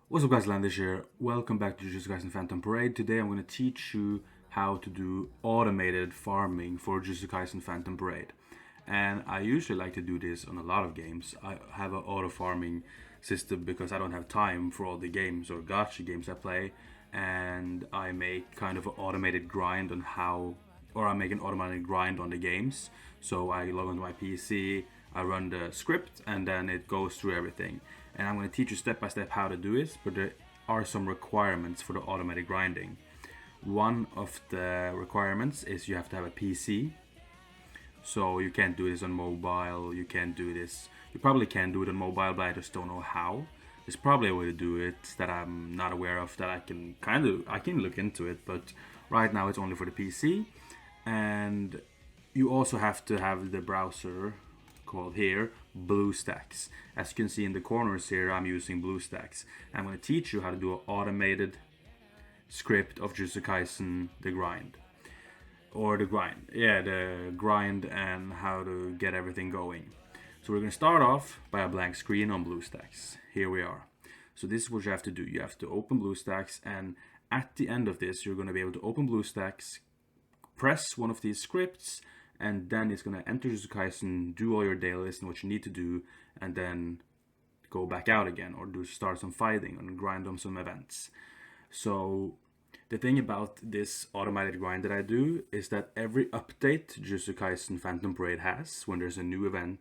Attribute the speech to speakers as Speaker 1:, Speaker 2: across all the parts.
Speaker 1: What's up guys, Landish here. Welcome back to Jujutsu Kaisen Phantom Parade. Today I'm going to teach you how to do automated farming for Jujutsu Kaisen Phantom Parade. And I usually like to do this on a lot of games. I have an auto farming system because I don't have time for all the games or gacha games I play. And I make kind of an automated grind on I make an automated grind on the games. So I log onto my PC, I run the script, and then it goes through everything. And I'm going to teach you step by step how to do it, but there are some requirements for the automatic grinding. One of the requirements is you have to have a PC. So you can't do this on mobile, you can't do this. You probably can do it on mobile, but I just don't know how. There's probably a way to do it that I'm not aware of that I can look into it, but right now it's only for the PC. And you also have to have the browser called here BlueStacks. As you can see in the corners here, I'm using BlueStacks. I'm going to teach you how to do an automated script of Jujutsu Kaisen the grind. Or the grind. Yeah, the grind and how to get everything going. So we're going to start off by a blank screen on BlueStacks. Here we are. So this is what you have to do. You have to open BlueStacks, and at the end of this, you're going to be able to open BlueStacks, press one of these scripts, and then it's going to enter Jujutsu Kaisen, do all your daily list and what you need to do, and then go back out again or start some fighting and grind on some events. So the thing about this automated grind that I do is that every update Jujutsu Kaisen Phantom Parade has, when there's a new event,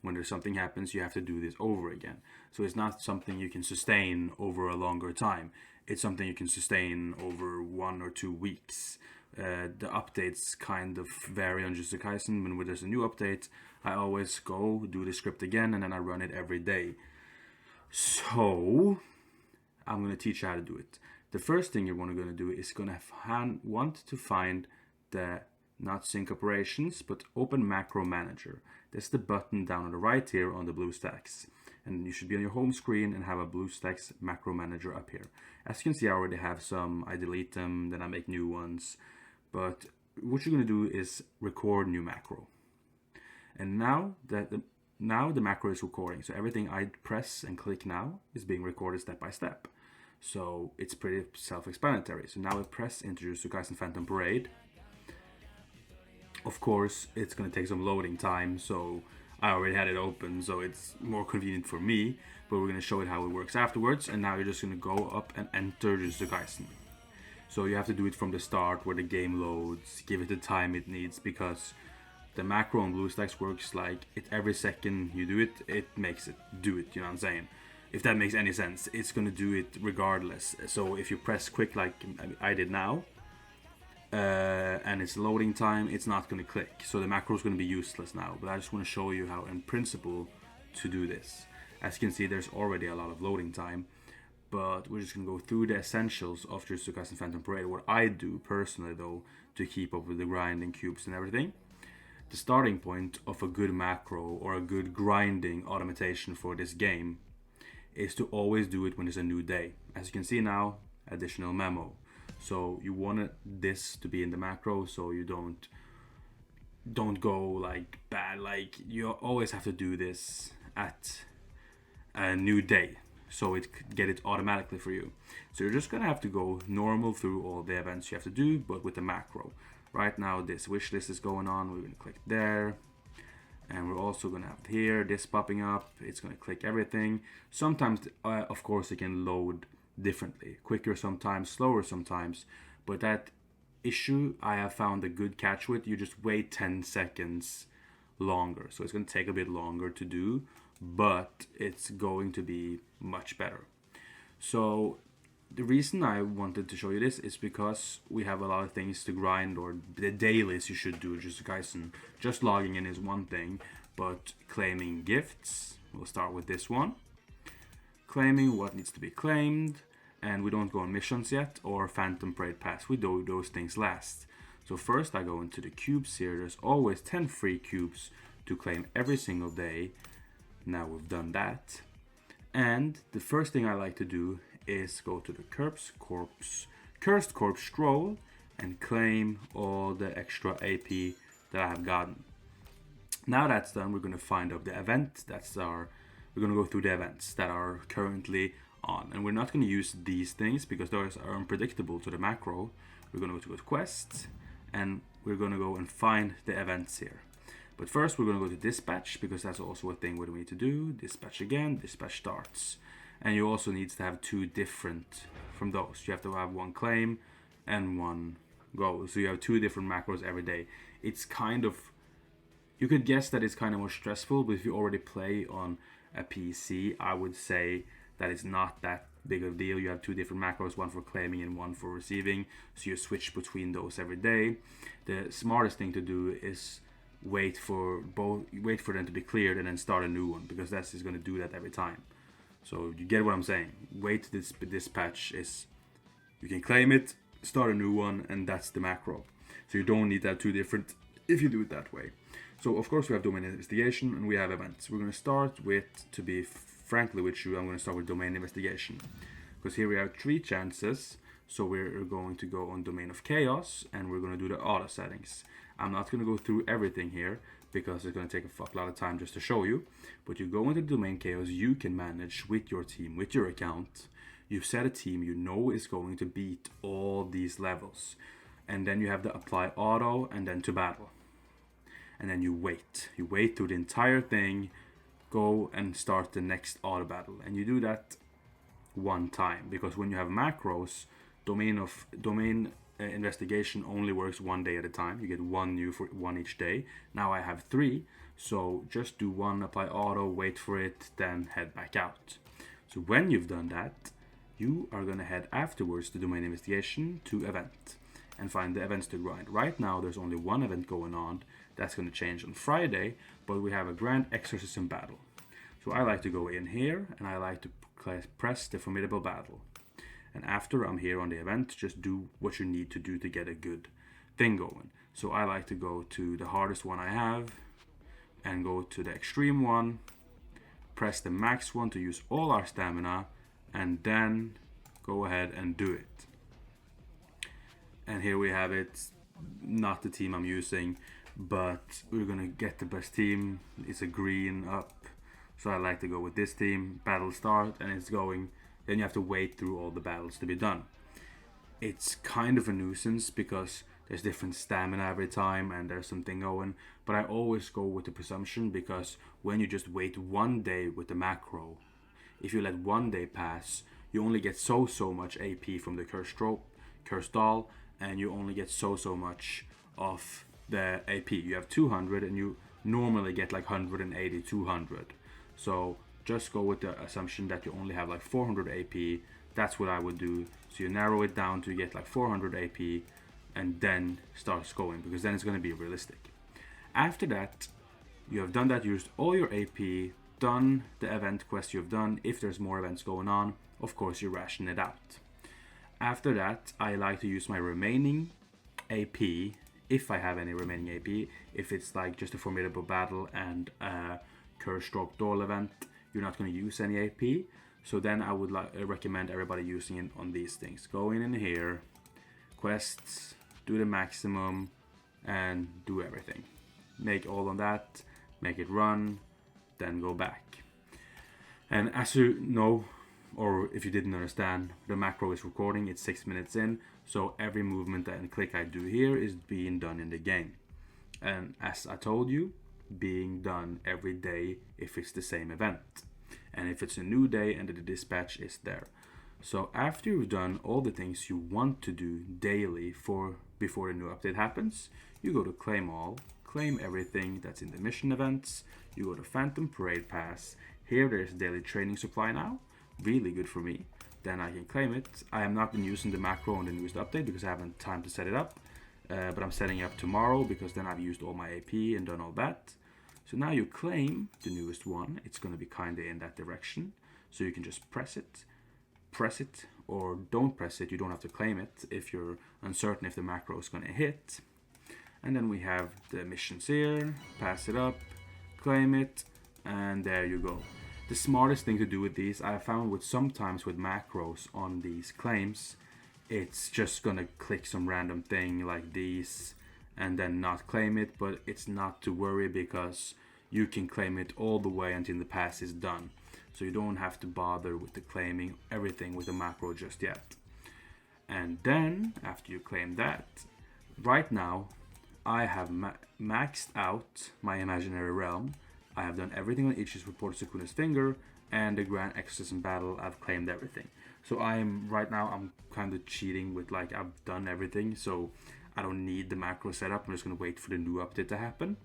Speaker 1: when there's something happens, you have to do this over again. So it's not something you can sustain over a longer time. It's something you can sustain over 1 or 2 weeks. The updates kind of vary on Jujutsu Kaisen. When there's a new update, I always go do the script again, and then I run it every day. So I'm going to teach you how to do it. The first thing you're going to do is want to find the not sync operations, but open macro manager. That's the button down on the right here on the BlueStacks. And you should be on your home screen and have a BlueStacks macro manager up here. As you can see, I already have some. I delete them, then I make new ones. But what you're going to do is record new macro. And now the macro is recording. So everything I press and click now is being recorded step by step. So it's pretty self-explanatory. So now I press Introduce to Kaisen Phantom Parade. Of course, it's going to take some loading time, so I already had it open, so it's more convenient for me. But we're going to show it how it works afterwards. And now you're just going to go up and enter Jujutsu Kaisen. So you have to do it from the start where the game loads, give it the time it needs, because the macro on BlueStacks works like every second you do it, it makes it do it, you know what I'm saying? If that makes any sense, it's gonna do it regardless. So if you press quick like I did now, and it's loading time, it's not gonna click. So the macro is gonna be useless now, but I just wanna show you how in principle to do this. As you can see, there's already a lot of loading time, but we're just going to go through the essentials of Jujutsu Kaisen Phantom Parade. What I do personally, though, to keep up with the grinding cubes and everything. The starting point of a good macro or a good grinding automation for this game is to always do it when there's a new day. As you can see now, additional memo. So you want this to be in the macro, so you don't go like bad. Like you always have to do this at a new day, so it get it automatically for you. So you're just gonna have to go normal through all the events you have to do, but with the macro. Right now this wish list is going on. We're gonna click there, and we're also gonna have here this popping up. It's gonna click everything. Sometimes of course it can load differently, quicker sometimes, slower sometimes, but that issue I have found a good catch with. You just wait 10 seconds longer, so it's gonna take a bit longer to do, but it's going to be much better. So the reason I wanted to show you this is because we have a lot of things to grind, or the dailies you should do Jujutsu Kaisen. Just logging in is one thing, but claiming gifts, we'll start with this one. Claiming what needs to be claimed, and we don't go on missions yet, or Phantom Parade Pass. We do those things last. So first I go into the cubes here. There's always 10 free cubes to claim every single day. Now we've done that. And the first thing I like to do is go to the Cursed Corpse Scroll and claim all the extra AP that I have gotten. Now that's done, we're going to find out the event. We're going to go through the events that are currently on. And we're not going to use these things because those are unpredictable to the macro. We're going to go to quests, and we're going to go and find the events here. But first we're going to go to dispatch, because that's also a thing what we need to do. Dispatch again, dispatch starts. And you also need to have two different from those. You have to have one claim and one go. So you have two different macros every day. It's kind of, you could guess that it's kind of more stressful, but if you already play on a PC, I would say that it's not that big of a deal. You have two different macros, one for claiming and one for receiving. So you switch between those every day. The smartest thing to do is wait for them to be cleared and then start a new one, because that's just going to do that every time. So you get what I'm saying. Wait, this dispatch is, you can claim it, start a new one, and that's the macro. So you don't need that two different if you do it that way. So of course we have domain investigation and we have events. We're going to start with, to be frankly with you, I'm going to start with domain investigation, because here we have 3 chances. So we're going to go on domain of chaos and we're going to do the auto settings. I'm not going to go through everything here because it's going to take a fuck lot of time just to show you. But you go into domain chaos, you can manage with your team, with your account. You've set a team you know is going to beat all these levels. And then you have the apply auto and then to battle. And then you wait. You wait through the entire thing, go and start the next auto battle. And you do that one time, because when you have macros, domain investigation only works 1 day at a time. You get 1 new for 1 each day. Now I have 3, so just do 1, apply auto, wait for it, then head back out. So when you've done that, you are going to head afterwards to domain investigation to event and find the events to grind. Right now there's only 1 event going on. That's going to change on Friday, but we have a grand exorcism battle. So I like to go in here and I like to press the formidable battle. And after I'm here on the event, just do what you need to do to get a good thing going. So I like to go to the hardest one I have and go to the extreme one, press the max one to use all our stamina, and then go ahead and do it. And here we have it, not the team I'm using, but we're gonna get the best team. It's a green up, so I like to go with this team. Battle start and it's going. Then you have to wait through all the battles to be done. It's kind of a nuisance because there's different stamina every time and there's something going, but I always go with the presumption, because when you just wait 1 day with the macro, if you let 1 day pass, you only get so much AP from the cursed doll, and you only get so much of the AP. You have 200 and you normally get like 180, 200. So just go with the assumption that you only have like 400 AP. That's what I would do. So you narrow it down to get like 400 AP and then starts going, because then it's going to be realistic. After that, you have done that, used all your AP, done the event quest you've done. If there's more events going on, of course you ration it out. After that, I like to use my remaining AP, if I have any remaining AP. If it's like just a formidable battle and a curse stroke door event, you're not going to use any AP. So then I would recommend everybody using it on these things. Go in here, quests, do the maximum, and do everything. Make all on that, make it run, then go back. And as you know, or if you didn't understand, the macro is recording, it's 6 minutes in, so every movement and click I do here is being done in the game. And as I told you, being done every day if it's the same event, and if it's a new day and the dispatch is there. So after you've done all the things you want to do daily before the new update happens, you go to claim all, claim everything that's in the mission events. You go to Phantom Parade Pass. Here there's daily training supply now, really good for me. Then I can claim it. I have not been using the macro on the newest update because I haven't time to set it up. But I'm setting it up tomorrow because then I've used all my AP and done all that. So now you claim the newest one. It's going to be kind of in that direction. So you can just press it, or don't press it. You don't have to claim it if you're uncertain if the macro is going to hit. And then we have the missions here. Pass it up, claim it, and there you go. The smartest thing to do with these, I have found sometimes with macros on these claims, it's just gonna click some random thing like these and then not claim it, but it's not to worry because you can claim it all the way until the pass is done. So you don't have to bother with the claiming everything with a macro just yet. And then, after you claim that, right now, I have maxed out my imaginary realm. I have done everything on each report Sukuna's finger, and the Grand Exorcism battle, I've claimed everything. So I'm kind of cheating with like I've done everything, so I don't need the macro setup. I'm just gonna wait for the new update to happen.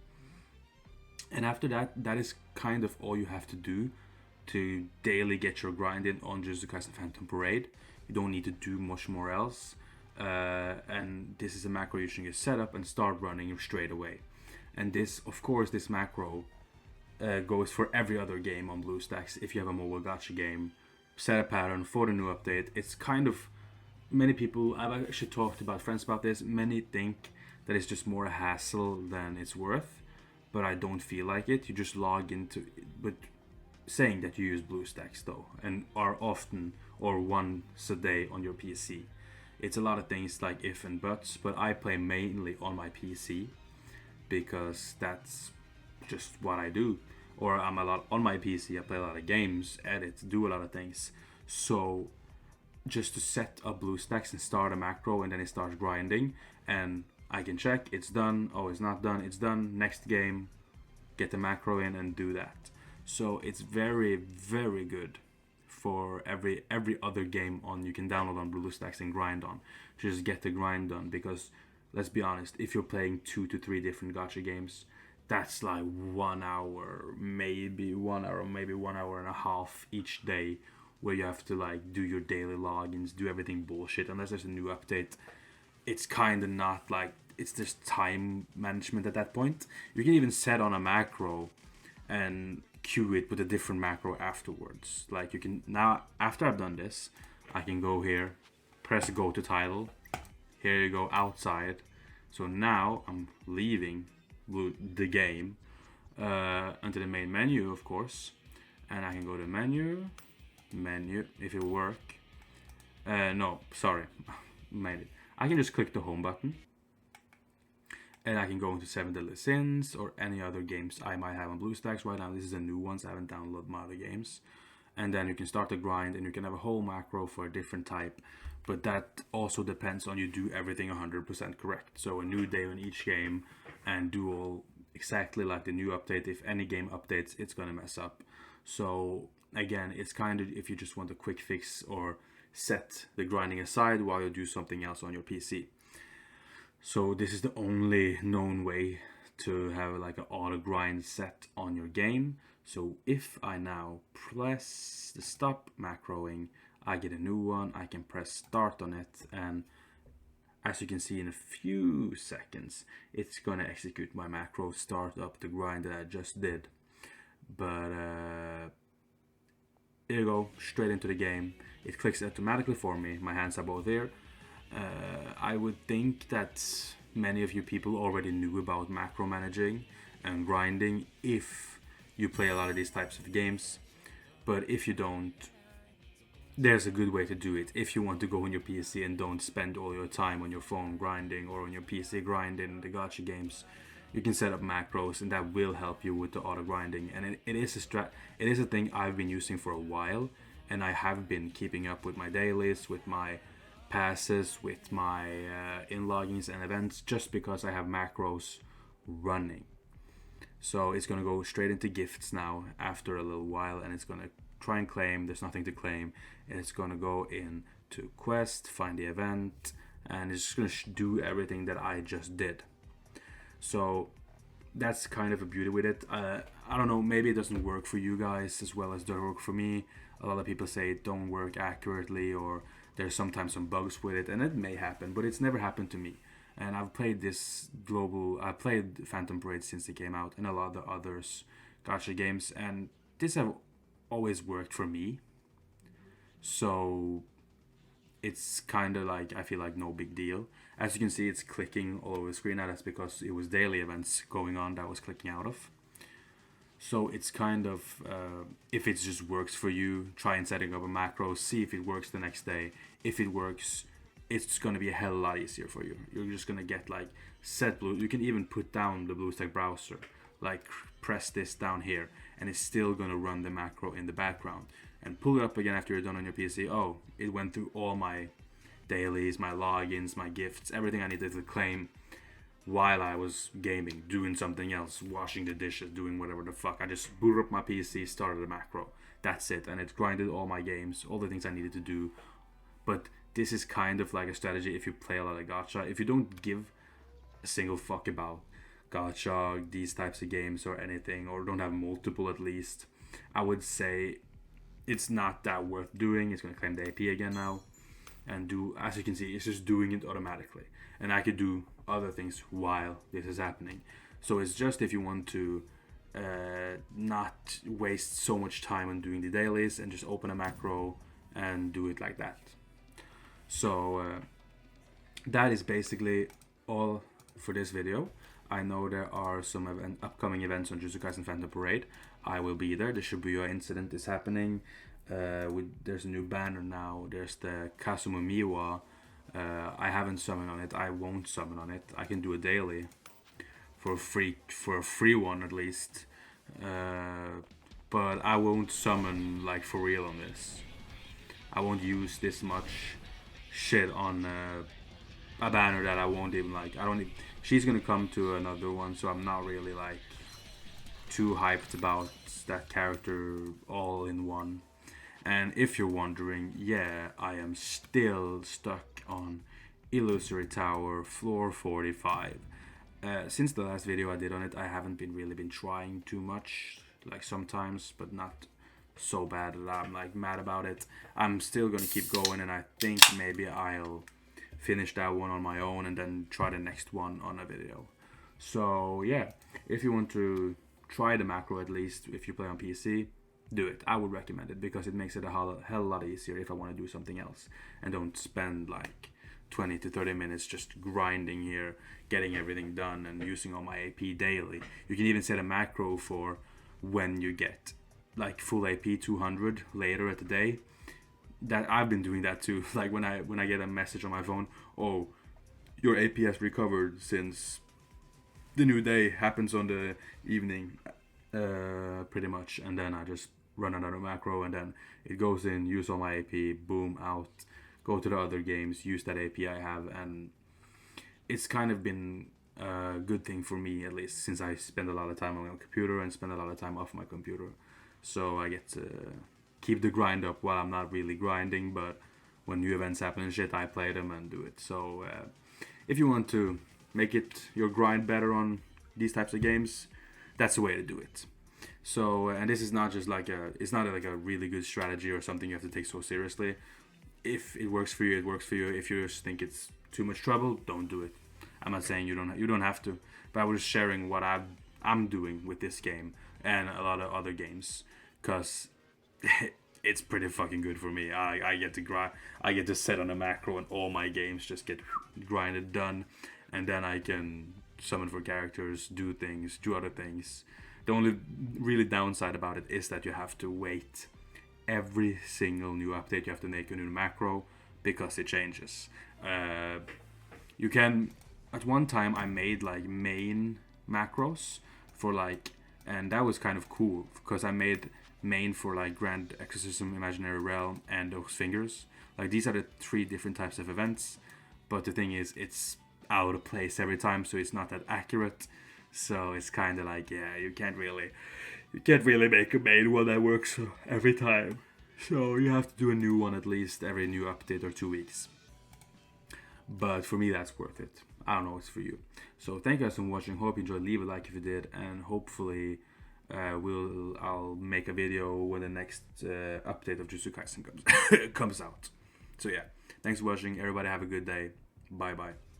Speaker 1: And after that, that is kind of all you have to do to daily get your grind in on Jujutsu Kaisen Phantom Parade. You don't need to do much more else. And this is a macro you should get set up and start running straight away. And this, of course, this macro goes for every other game on BlueStacks. If you have a mobile gacha game, set a pattern for the new update. It's kind of, many people, I've actually talked to friends about this. Many think that it's just more a hassle than it's worth, but I don't feel like it. You just log into, but saying that you use BlueStacks though, and are often or once a day on your PC. It's a lot of things like if and buts, but I play mainly on my PC because that's just what I do. Or I'm a lot on my PC, I play a lot of games, edit, do a lot of things. So just to set up BlueStacks and start a macro, and then it starts grinding, and I can check, it's done, oh it's not done, it's done, next game, get the macro in and do that. So it's very, very good for every other game on you can download on BlueStacks and grind on. Just get the grind done, because let's be honest, if you're playing 2 to 3 different gacha games, that's like 1 hour, maybe 1 hour, maybe 1 hour and a half each day, where you have to like do your daily logins, do everything bullshit. Unless there's a new update, it's kind of not like, it's just time management at that point. You can even set on a macro and queue it with a different macro afterwards. Like you can, now after I've done this, I can go here, press go to title, here you go, outside. So now I'm leaving the game into the main menu, of course, and I can go to menu, if it work. No, sorry, made it. I can just click the home button, and I can go into 7 Deadly Sins or any other games I might have on BlueStacks. Right now, this is a new one, so I haven't downloaded my other games. And then you can start the grind, and you can have a whole macro for a different type. But that also depends on you do everything 100% correct. So a new day on each game, and do all exactly like the new update. If any game updates, it's gonna mess up. So again, it's kind of if you just want a quick fix or set the grinding aside while you do something else on your PC. So this is the only known way to have like an auto grind set on your game. So if I now press the stop macroing, I get a new one. I can press start on it, and as you can see in a few seconds, it's gonna execute my macro, start up the grind that I just did. But here you go, straight into the game. It clicks automatically for me. My hands are both here. I would think that many of you people already knew about macro managing and grinding if you play a lot of these types of games. But if you don't, there's a good way to do it. If you want to go on your PC and don't spend all your time on your phone grinding or on your PC grinding the gacha games, you can set up macros, and that will help you with the auto grinding. And it is a thing I've been using for a while, and I have been keeping up with my dailies, with my passes, with my in-logins and events, just because I have macros running. So it's gonna go straight into gifts now after a little while, and it's gonna try and claim. There's nothing to claim, and it's gonna go into quest, find the event, and it's just gonna do everything that I just did. So that's kind of a beauty with it. I don't know, maybe it doesn't work for you guys as well as it does work for me. A lot of people say it don't work accurately, or there's sometimes some bugs with it, and it may happen, but it's never happened to me. And I've played I played Phantom Parade since it came out, and a lot of the others gacha games, and this have always worked for me. So it's kind of like, I feel like no big deal. As you can see, it's clicking all over the screen. Now that's because it was daily events going on that was clicking out of. So it's kind of, if it just works for you, try and setting up a macro, see if it works the next day. If it works, it's going to be a hell of a lot easier for you. You're just going to get like set blue. You can even put down the BlueStack browser, like press this down here, and it's still gonna run the macro in the background. And pull it up again after you're done on your PC. Oh, it went through all my dailies, my logins, my gifts, everything I needed to claim while I was gaming, doing something else, washing the dishes, doing whatever the fuck. I just booted up my PC, started a macro. That's it. And it grinded all my games, all the things I needed to do. But this is kind of like a strategy if you play a lot of gacha. If you don't give a single fuck about gacha, these types of games or anything, or don't have multiple at least, I would say it's not that worth doing. It's going to claim the AP again now. And do, as you can see, it's just doing it automatically. And I could do other things while this is happening. So it's just if you want to not waste so much time on doing the dailies and just open a macro and do it like that. So that is basically all for this video. I know there are some upcoming events on Jujutsu Kaisen Phantom Parade. I will be there. The Shibuya incident is happening. There's a new banner now. There's the Kasumu Miwa. I haven't summoned on it. I won't summon on it. I can do a daily for a free one at least. But I won't summon like for real on this. I won't use this much shit on a banner that I won't even like. She's gonna come to another one, so I'm not really like too hyped about that character all in one. And if you're wondering, yeah, I am still stuck on Illusory Tower floor 45. Since the last video I did on it, I haven't really been trying too much, like sometimes, but not so bad that I'm like mad about it. I'm still gonna keep going, and I think maybe I'll finish that one on my own and then try the next one on a video. So yeah, if you want to try the macro at least, if you play on PC, do it. I would recommend it because it makes it a hell lot easier if I want to do something else and don't spend like 20 to 30 minutes just grinding here, getting everything done and using all my AP daily. You can even set a macro for when you get like full AP 200 later at the day. That I've been doing that too. Like when I get a message on my phone, oh, your AP has recovered since the new day happens on the evening, pretty much, and then I just run another macro and then it goes in, use all my AP, boom, out, go to the other games, use that AP I have, and it's kind of been a good thing for me, at least, since I spend a lot of time on my computer and spend a lot of time off my computer. So I get to keep the grind up while I'm not really grinding, but when new events happen and shit, I play them and do it. So if you want to make it your grind better on these types of games, that's the way to do it. So, and this is not just like it's not like a really good strategy or something you have to take so seriously. If it works for you, it works for you. If you just think it's too much trouble, don't do it. I'm not saying you don't have to, but I was sharing what I'm doing with this game and a lot of other games, cause it's pretty fucking good for me. I get to grind. I get to set on a macro and all my games just get grinded done, and then I can summon for characters, do other things. The only really downside about it is that you have to wait every single new update. You have to make a new macro because it changes. You can, at one time I made like main macros for like, and that was kind of cool because I made main for like Grand Exorcism, Imaginary Realm, and those fingers. Like these are the 3 different types of events, but the thing is it's out of place every time, so it's not that accurate. So it's kind of like, yeah, you can't really make a main one that works every time. So you have to do a new one at least every new update or 2 weeks. But for me, that's worth it. I don't know what's for you. So thank you guys for watching. Hope you enjoyed. Leave a like if you did, and hopefully I'll make a video when the next update of Jujutsu Kaisen comes out. So yeah, thanks for watching. Everybody have a good day. Bye bye.